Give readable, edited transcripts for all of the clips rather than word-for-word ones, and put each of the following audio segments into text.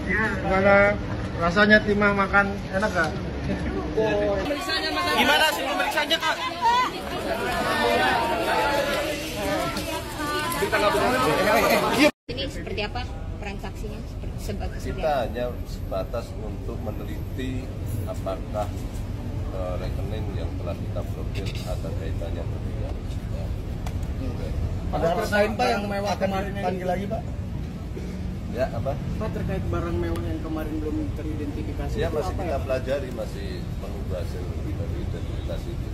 Gimana rasanya timah makan, enak gak? Gimana sih pemeriksaannya, Kak? Ini seperti apa transaksinya? Kita hanya sebatas untuk meneliti apakah rekening yang telah kita blokir ada kaitannya atau tidak. Ada terkait Pak yang mewah kemarin panggil lagi Pak? Ya apa? Pak terkait barang mewah yang kemarin belum teridentifikasi. Ya masih kita pelajari, masih menunggu hasil dari identifikasi itu.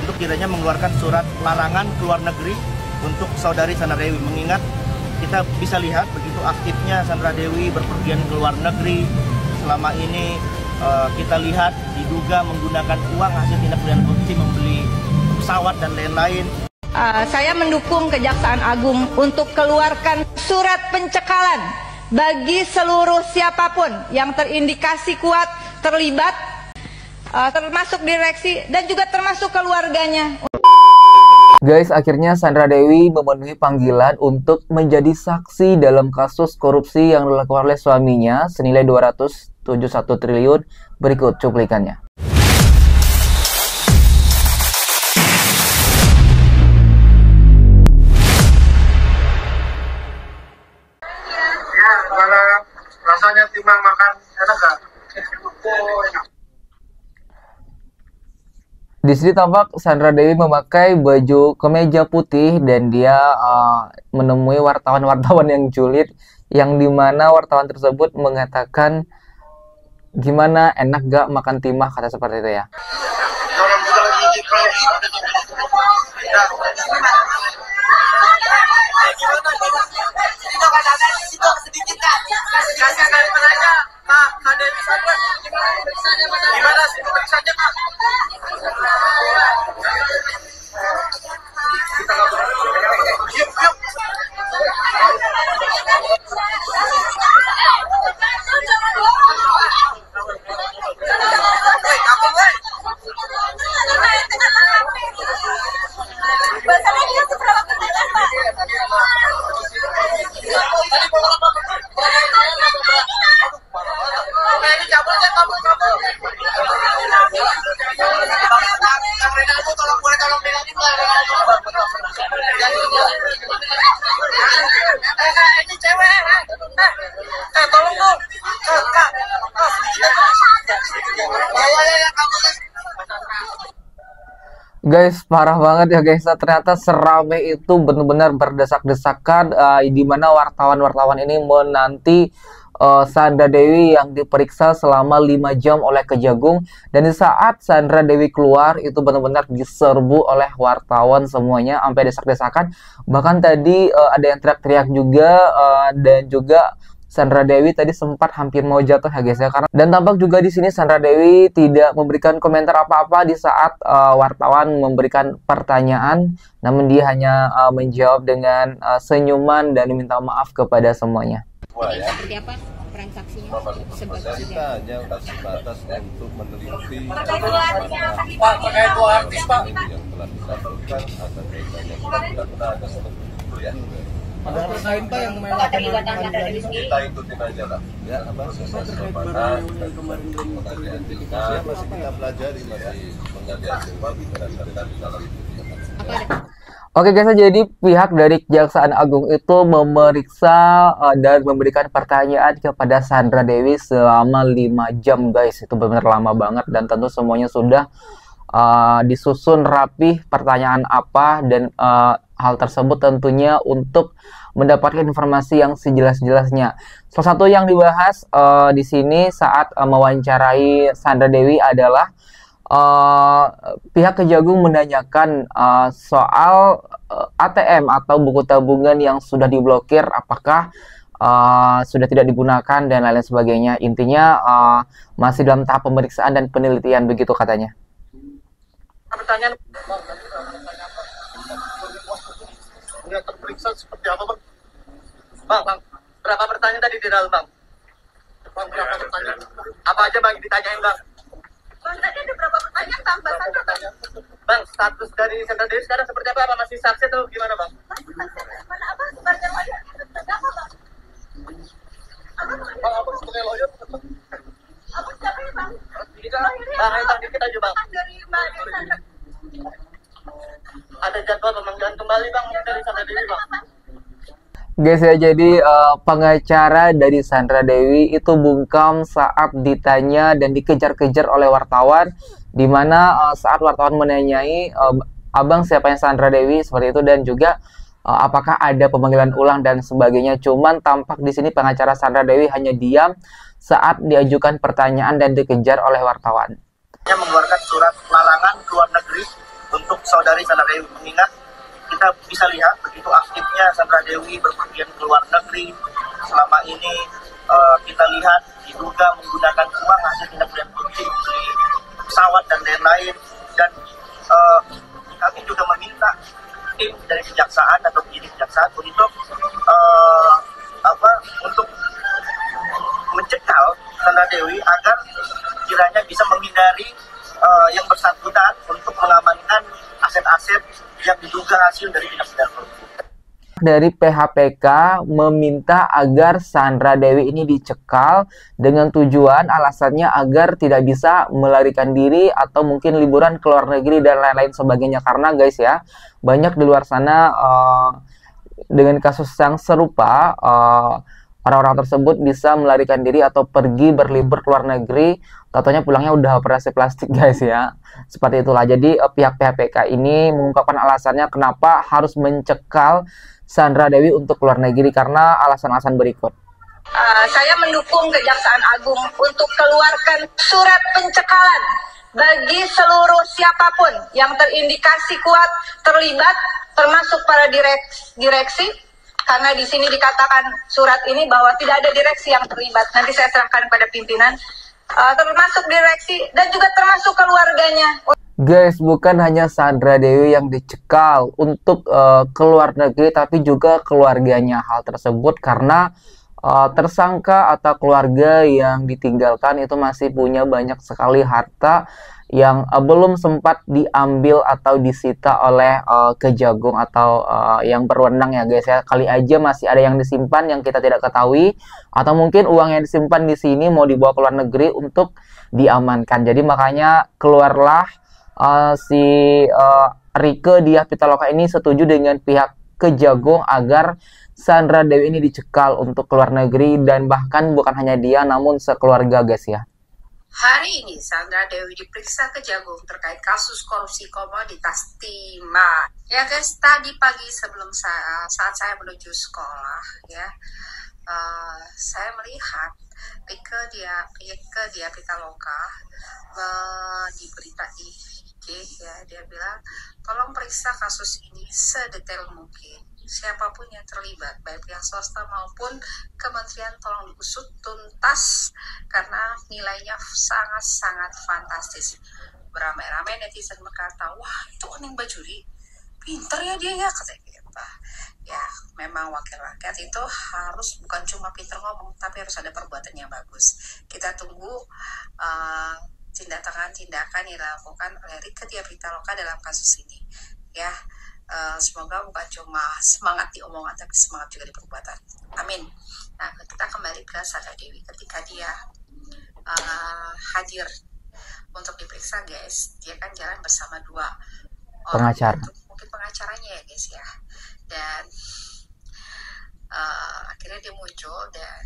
Untuk kiranya mengeluarkan surat larangan keluar negeri untuk saudari Sandra Dewi, mengingat kita bisa lihat begitu aktifnya Sandra Dewi berpergian ke luar negeri. Selama ini kita lihat diduga menggunakan uang hasil tindak pidana korupsi membeli pesawat dan lain-lain. Saya mendukung Kejaksaan Agung untuk keluarkan surat pencekalan bagi seluruh siapapun yang terindikasi kuat terlibat, termasuk direksi dan juga termasuk keluarganya. Guys, akhirnya Sandra Dewi memenuhi panggilan untuk menjadi saksi dalam kasus korupsi yang dilakukan oleh suaminya senilai 271 triliun. Berikut cuplikannya. Ya, gimana rasanya timah makan, enak gak? Di sini tampak Sandra Dewi memakai baju kemeja putih dan dia menemui wartawan-wartawan yang julid, yang dimana wartawan tersebut mengatakan gimana enak gak makan timah, kata seperti itu ya. Gimana sih pemeriksaannya, Kak? Guys, parah banget ya guys. Ternyata serame itu, benar-benar berdesak-desakan, di mana wartawan-wartawan ini menanti Sandra Dewi yang diperiksa selama 5 jam oleh Kejagung. Dan di saat Sandra Dewi keluar, itu benar-benar diserbu oleh wartawan semuanya sampai desak-desakan. Bahkan tadi ada yang teriak-teriak juga, dan juga Sandra Dewi tadi sempat hampir mau jatuh ya guys ya, karena dan tampak juga di sini Sandra Dewi tidak memberikan komentar apa-apa di saat wartawan memberikan pertanyaan, namun dia hanya menjawab dengan senyuman dan meminta maaf kepada semuanya. Wah, ya. Seperti apa transaksinya? Kita hanya sebatas untuk meneliti Terkait dua artis, Pak. yang telah kita blokir ada kaitannya kita ada seperti ya. Ada terkait Pak yang mewah kemarin panggil lagi Pak? Kita ikutin aja lah. Ya apa? Terkait barang mewah yang kemarin belum teridentifikasi. Ya masih kita pelajari, masih menggali hasil berdasarkan dalam itu. Oke guys, jadi pihak dari Kejaksaan Agung itu memeriksa dan memberikan pertanyaan kepada Sandra Dewi selama 5 jam guys. Itu benar-benar lama banget, dan tentu semuanya sudah disusun rapih pertanyaan apa, dan hal tersebut tentunya untuk mendapatkan informasi yang sejelas-jelasnya. Salah satu yang dibahas di sini saat mewawancarai Sandra Dewi adalah pihak Kejagung menanyakan soal ATM atau buku tabungan yang sudah diblokir, apakah sudah tidak digunakan dan lain-lain sebagainya. Intinya masih dalam tahap pemeriksaan dan penelitian, begitu katanya. Pertanyaan Yang terperiksa seperti apa Bang? Bang, berapa pertanyaan tadi di dalam, Bang? Bang, berapa pertanyaan? Apa aja Bang ditanyain, Bang? Bang, tadi ada berapa pertanyaan tambah Sandra, Bang? Bang, status dari Sandra Dewi sekarang seperti apa? Apa masih saksi atau gimana, Bang? Mana apa? Sebarnya mana? Berapa, Bang? Bang, apa sebagai lawyer? Abang siapa ya bang? Kita aja bang. Dari Mbak Sandra. Ada jadwal pemanggilan kembali bang dari Sandra Dewi bang. Guys ya, jadi pengacara dari Sandra Dewi itu bungkam saat ditanya dan dikejar-kejar oleh wartawan, di mana saat wartawan menanyai abang siapa yang Sandra Dewi seperti itu, dan juga apakah ada pemanggilan ulang dan sebagainya. Cuman tampak di sini pengacara Sandra Dewi hanya diam saat diajukan pertanyaan dan dikejar oleh wartawan. Mengeluarkan surat larangan keluar negeri untuk saudari Sandra Dewi, mengingat kita bisa lihat begitu aktifnya Sandra Dewi berpergian ke luar negeri. Selama ini kita lihat diduga menggunakan uang hasil tindak pidana korupsi membeli pesawat dan lain-lain. Dan kami juga meminta tim dari kejaksaan atau penyidik kejaksaan untuk untuk mencekal Sandra Dewi agar kiranya bisa menghindari yang bersangkutan untuk mengamankan aset-aset yang diduga hasil dari tindak pidana korupsi. Dari PHPK meminta agar Sandra Dewi ini dicekal dengan tujuan alasannya agar tidak bisa melarikan diri atau mungkin liburan ke luar negeri dan lain-lain sebagainya. Karena guys ya, banyak di luar sana dengan kasus yang serupa, orang-orang tersebut bisa melarikan diri atau pergi berlibur ke luar negeri, katanya pulangnya udah operasi plastik guys ya. Seperti itulah. Jadi pihak PHPK ini mengungkapkan alasannya kenapa harus mencekal Sandra Dewi untuk keluar negeri, karena alasan-alasan berikut. Saya mendukung Kejaksaan Agung untuk keluarkan surat pencekalan bagi seluruh siapapun yang terindikasi kuat terlibat, termasuk para direksi. Karena di sini dikatakan surat ini bahwa tidak ada direksi yang terlibat. Nanti saya serahkan pada pimpinan, termasuk direksi dan juga termasuk keluarganya. Guys, bukan hanya Sandra Dewi yang dicekal untuk keluar negeri, tapi juga keluarganya. Hal tersebut karena tersangka atau keluarga yang ditinggalkan itu masih punya banyak sekali harta yang belum sempat diambil atau disita oleh Kejagung atau yang berwenang ya guys ya. Kali aja masih ada yang disimpan yang kita tidak ketahui, atau mungkin uang yang disimpan di sini mau dibawa ke luar negeri untuk diamankan. Jadi makanya keluarlah si Rieke Diah Pitaloka ini setuju dengan pihak Kejagung agar Sandra Dewi ini dicekal untuk keluar negeri, dan bahkan bukan hanya dia namun sekeluarga guys ya. Hari ini Sandra Dewi diperiksa Kejagung terkait kasus korupsi komoditas timah. Ya guys, tadi pagi sebelum saat saya menuju sekolah ya, saya melihat Rieke Diah Pitaloka di berita di IG ya, dia bilang tolong periksa kasus ini sedetail mungkin. Siapapun yang terlibat, baik pihak swasta maupun kementerian, tolong diusut tuntas karena nilainya sangat-sangat fantastis. Beramai-ramai netizen berkata, wah itu Oning Bajuri, pinter ya dia ya, katanya gitu. Ya memang wakil rakyat itu harus bukan cuma pinter ngomong, tapi harus ada perbuatan yang bagus. Kita tunggu tindakan yang dilakukan oleh Rieke Diah Pitaloka dalam kasus ini ya. Semoga bukan cuma semangat di omongan tapi semangat juga di perbuatan. Amin. Nah, kita kembali ke Sandra Dewi ketika dia hadir untuk diperiksa guys, dia kan jalan bersama dua orang Pengacara. mungkin pengacaranya ya guys ya. Dan akhirnya dia muncul dan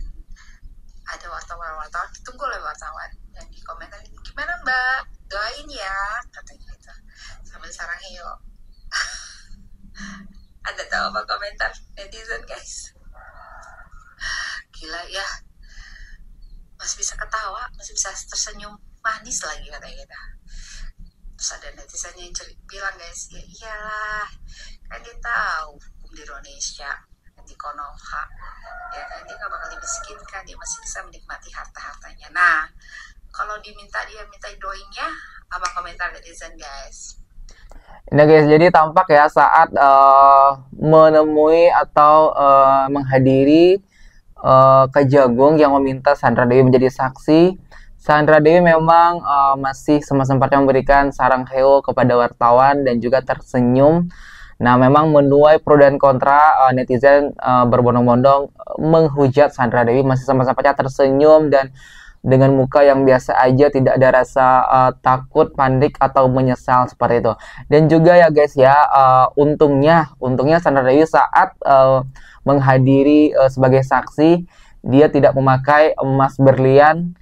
ada wartawan ditunggu oleh wartawan dan di komentar, gimana Mbak, doain ya katanya gitu sambil sarang heyo. Anda tahu apa komentar netizen guys? Gila ya, masih bisa ketawa, masih bisa tersenyum manis lagi katanya kita. Terus ada netizen yang bilang guys, ya iyalah kan dia tahu hukum di Indonesia di Konoha ya kan, dia gak bakal dimiskinkan, dia masih bisa menikmati harta-hartanya. Nah kalau minta doingnya, apa komentar netizen guys? Nah guys, jadi tampak ya saat menemui atau menghadiri Kejagung yang meminta Sandra Dewi menjadi saksi, Sandra Dewi memang masih sempat-sempatnya memberikan sarang heo kepada wartawan dan juga tersenyum. Nah, memang menuai pro dan kontra, netizen berbondong-bondong menghujat Sandra Dewi masih sama-sama tersenyum dan dengan muka yang biasa aja, tidak ada rasa takut, panik atau menyesal seperti itu. Dan juga ya guys ya, untungnya Sandra Dewi saat menghadiri sebagai saksi, dia tidak memakai emas berlian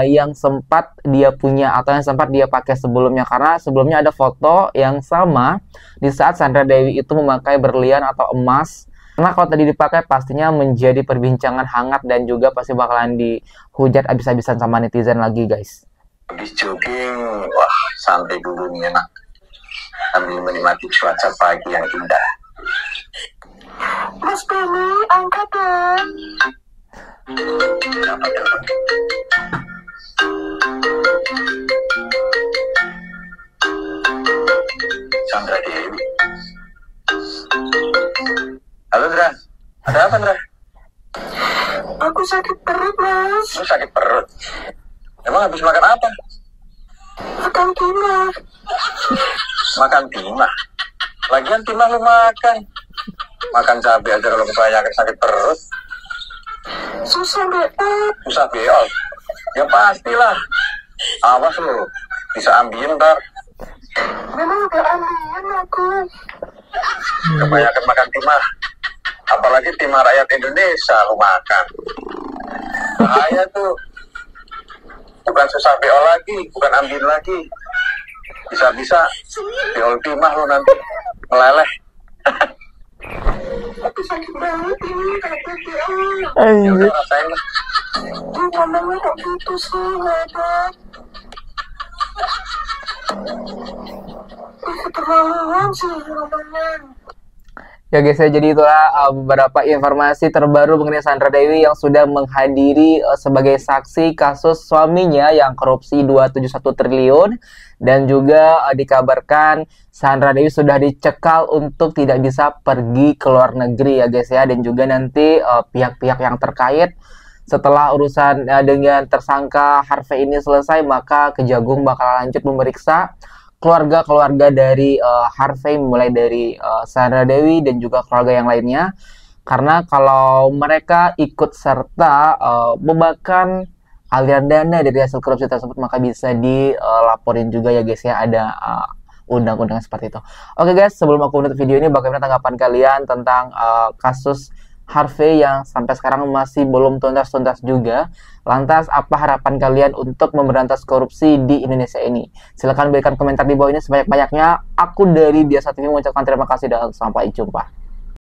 yang sempat dia punya atau yang sempat dia pakai sebelumnya, karena sebelumnya ada foto yang sama di saat Sandra Dewi itu memakai berlian atau emas. Karena kalau tadi dipakai pastinya menjadi perbincangan hangat dan juga pasti bakalan dihujat abis-abisan sama netizen lagi guys. Habis jogging, wah santai dulu nih enak, sambil menikmati cuaca pagi yang indah. Mas Benny, angkat dong. Sandra Dewi. Halo Dra, ada apa Dra? Aku sakit perut, Mas. Lu sakit perut? Emang habis makan apa? Makan timah. Makan timah? Lagian timah lu makan. Makan cabai aja kalau kebanyakan sakit perut. Susah beot. Susah beol. Ya pastilah. Awas lu, bisa ambil ntar. Memang udah ambil aku. Kebanyakan makan timah. Apalagi timah rakyat Indonesia lu makan. Bahaya tuh. Bukan susah beol lagi, bukan ambil lagi. Bisa-bisa beol timah lu nanti meleleh. Aku sakit banget ini, kata dia. Ya udah rasain lah. Dia ngomongnya kok gitu sih, hebat. Keterlaluan sih ngomongnya. Ya guys ya, jadi itulah beberapa informasi terbaru mengenai Sandra Dewi yang sudah menghadiri sebagai saksi kasus suaminya yang korupsi 271 triliun. Dan juga dikabarkan Sandra Dewi sudah dicekal untuk tidak bisa pergi ke luar negeri ya guys ya. Dan juga nanti pihak-pihak yang terkait setelah urusan dengan tersangka Harvey ini selesai, maka Kejagung bakal lanjut memeriksa keluarga-keluarga dari Harvey, mulai dari Sandra Dewi dan juga keluarga yang lainnya. Karena kalau mereka ikut serta memakan aliran dana dari hasil korupsi tersebut, maka bisa dilaporin juga ya guys ya, ada undang-undang seperti itu. Oke guys, sebelum aku menutup video ini, bagaimana tanggapan kalian tentang kasus Harvey yang sampai sekarang masih belum tuntas-tuntas juga? Lantas apa harapan kalian untuk memberantas korupsi di Indonesia ini? Silahkan berikan komentar di bawah ini sebanyak-banyaknya. Aku dari Biasa TV mengucapkan terima kasih dan sampai jumpa.